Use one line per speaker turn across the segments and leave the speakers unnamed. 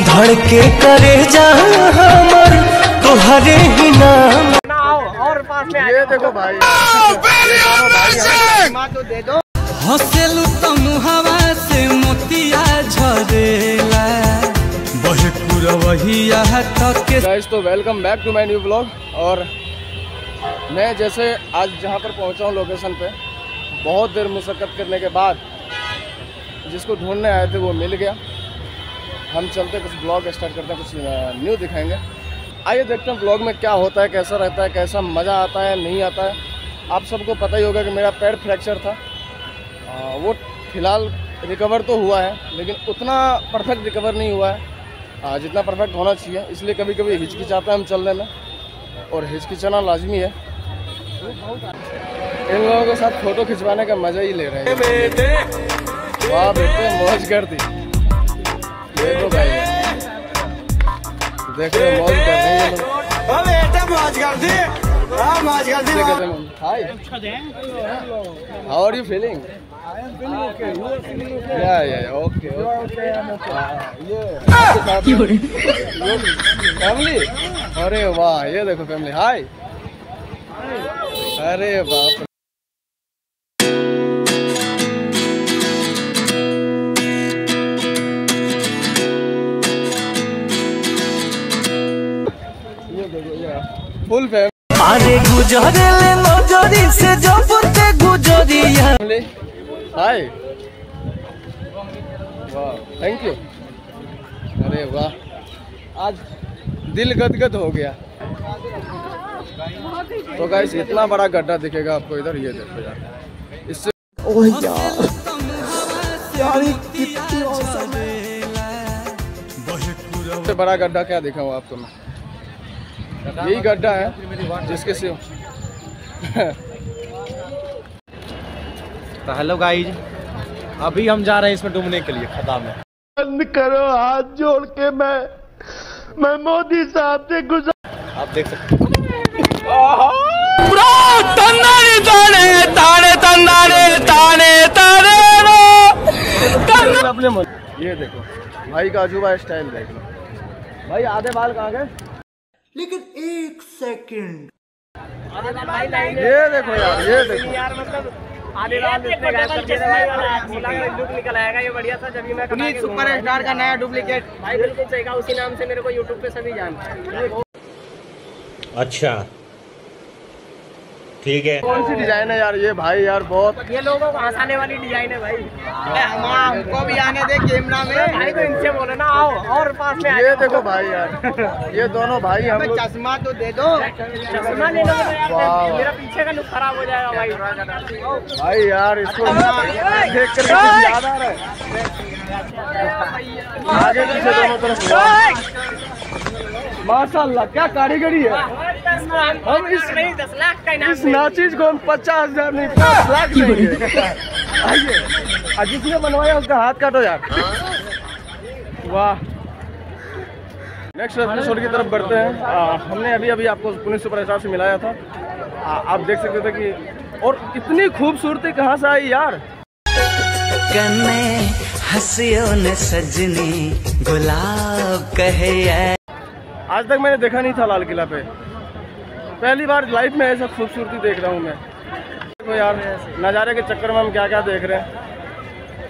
धड़के करे जा हमर तोहरे ही नाम।
और पास में ये देखो भाई, तो दे दो।
हंसेलू तो मुहावा से मोतिया झरेला बहे पुरवहिया तक।
गाइस तो welcome back to my new blog. और मैं जैसे आज जहाँ पर पहुँचा हूँ लोकेशन पे, बहुत देर मुशक्कत करने के बाद जिसको ढूंढने आए थे वो मिल गया। हम चलते कुछ ब्लॉग स्टार्ट करते हैं, कुछ न्यू दिखाएंगे। आइए देखते हैं ब्लॉग में क्या होता है, कैसा रहता है, कैसा मज़ा आता है नहीं आता है। आप सबको पता ही होगा कि मेरा पैर फ्रैक्चर था, वो फ़िलहाल रिकवर तो हुआ है, लेकिन उतना परफेक्ट रिकवर नहीं हुआ है जितना परफेक्ट होना चाहिए। इसलिए कभी कभी हिचकिचाता है हम चलने में, और हिचकिचाना लाजमी है। इन लोगों के साथ फ़ोटो खिंचवाने का मज़ा ही ले रहे हैं। वाह बेटे, मौज कर दी। देखो भाई, देख रहे मौज कर रहे हैं लोग। मौज कर दी, मौज कर दी। हाय, हाउ आर यू फीलिंग? या ओके फैमिली। अरे वाह, ये देखो फैमिली। हाय, अरे बाप। Full family.
अरे गुजरे ले नजरी से जो पुते गुजरिया।
हाय, वाह, थैंक यू। अरे वाह, आज दिल गदगद हो गया। तो गाइस इतना बड़ा गड्ढा दिखेगा आपको इधर, ये देखो यार। इससे ओह यार कितनी औसम है। इससे बड़ा गड्ढा क्या दिखाऊं आपको मैं? यही गड्ढा है जिसके से
तो हेलो गाइज, अभी हम जा रहे हैं इसमें डूबने के लिए खड्डा में।
बंद करो हाथ जोड़ के, मैं मोदी साहब से गुजार।
आप देख सकते हैं
अपने मन। ये देखो भाई का अजूबा स्टाइल देख लो भाई। आधे बाल कहाँ गए?
लेकिन एक सेकंड,
ये देखो यार, ये देखो
यार, मतलब आधे रात इसने गायब कर दिया भाई। लुक निकल आएगा ये बढ़िया सा, जब मैं
पुनीत सुपरस्टार का नया डुप्लीकेट
भाई बिल्कुल सही कहा। उसी नाम से मेरे को यूट्यूब पे सभी जानते हैं।
अच्छा ठीक है।
कौन सी डिजाइन है यार ये भाई? यार बहुत,
ये लोगों को हंसाने वाली डिजाइन है भाई।
हमको भी आने दे कैमरा में
भाई, तो इनसे बोले ना आओ और पास में।
ये देखो भाई यार, ये दोनों भाई हम लोग। चश्मा तो दे दो।
चश्मा ले लो यार, मेरा पीछे का लुक खराब हो जाएगा भाई।
भाई यार इसको देख कर याद आ रहा है, आगे पीछे दोनों तरफ। माशाल्लाह क्या कारीगरी है। हम इस
10 लाख का
इस नाचीज को हम 50,000 नहीं 5 लाख देंगे। आइए, जिसने बनवाया उसका हाथ काटो यार। वाह, नेक्स्ट एपिसोड की तरफ बढ़ते हैं। हमने अभी आपको पुनीत सुपरस्टार से मिलाया था। आप देख सकते थे कि, और इतनी खूबसूरती कहाँ से आई यार।
कन्ने हंसियों ने सजनी गुलाब कहे।
आज तक मैंने देखा नहीं था लाल किला पे, पहली बार लाइफ में ऐसा खूबसूरती देख रहा हूँ मैं। देखो यार, नज़ारे के चक्कर में हम क्या क्या देख रहे हैं,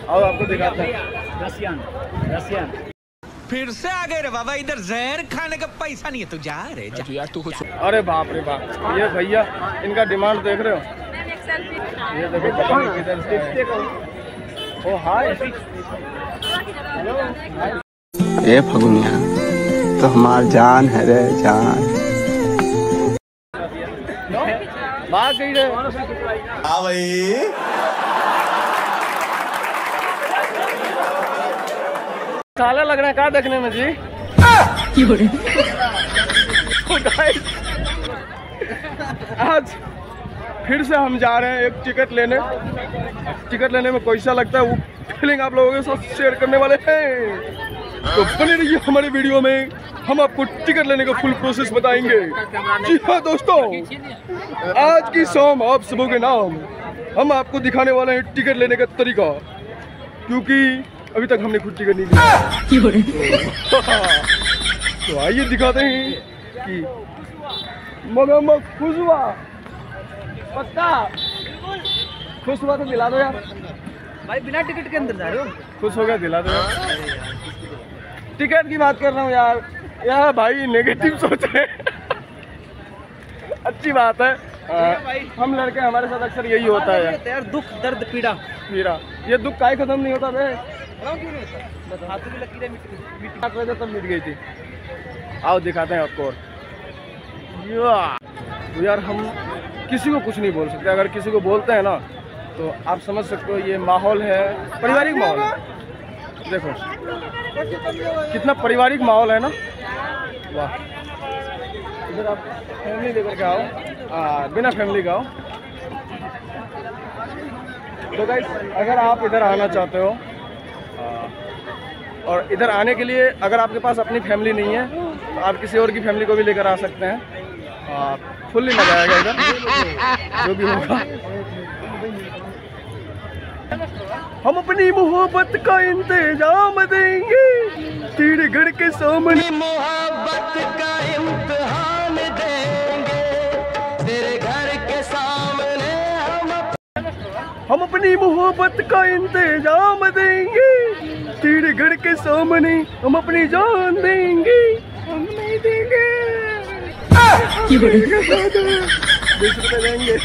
और आपको दिखाते हैं।
रसियन
फिर से आ गए रे बाबा, इधर जहर खाने का पैसा नहीं है तो जा रे जा। तू कुछ।
अरे बाप रे बाप, ये भैया इनका डिमांड देख रहे हो? ये देखो पता नहीं किधर से। ओ हाय,
ए फगुनिया तो हमार जान है रे जान।
भाग गई रे।
हाँ भाई,
साला लग रहा है क्या देखने में जी? तो गाइस, आज फिर से हम जा रहे हैं एक टिकट लेने। टिकट लेने में कैसा लगता है वो फीलिंग आप लोगों के साथ शेयर करने वाले हैं। तो बने रहिए हमारे वीडियो में, हम आपको टिकट लेने का फुल प्रोसेस बताएंगे। जी हाँ दोस्तों, आज की शाम आप सबों के नाम हम आपको दिखाने वाले हैं टिकट लेने का तरीका, क्योंकि अभी तक हमने खुद टिकट नहीं लिया। तो आइए दिखाते हैं कि मगरमच्छ खुश हुआ। पक्का खुश हुआ तो दिला दो यार
भाई, बिना टिकट के अंदर जा रहे हो?
खुश हो गया, दिला दो यार। टिकट की बात कर रहा हूँ यार। यार भाई नेगेटिव सोच रहे हैं। अच्छी बात है। हम लड़के, हमारे साथ अक्सर यही होता है
यार, दुख दर्द पीड़ा।
ये दुख काहे खत्म नहीं होता बे?
क्यों नहीं होता? हाथों में लकीरें मिट
वजह तब मिट गई थी। आओ दिखाते हैं आपको। तो यार हम किसी को कुछ नहीं बोल सकते। अगर किसी को बोलते हैं ना तो आप समझ सकते हो ये माहौल है, पारिवारिक माहौल है। देखो कितना पारिवारिक माहौल है ना। वाह, इधर आप फैमिली लेकर के आओ, बिना फैमिली का आओ। तो गाइस, अगर आप इधर आना चाहते हो और इधर आने के लिए अगर आपके पास अपनी फैमिली नहीं है तो आप किसी और की फैमिली को भी लेकर आ सकते हैं। फुल्ली मजा आएगा इधर, जो भी होगा। हम अपनी मोहब्बत का इंतजाम देंगे तेरे घर के सामने। मोहब्बत का इम्तिहान देंगे तेरे घर के सामने। हम अपनी मोहब्बत का इंतजाम देंगे तेरे घर के सामने। हम अपनी जान देंगे, हम नहीं देंगे। 20 रुपए देंगे।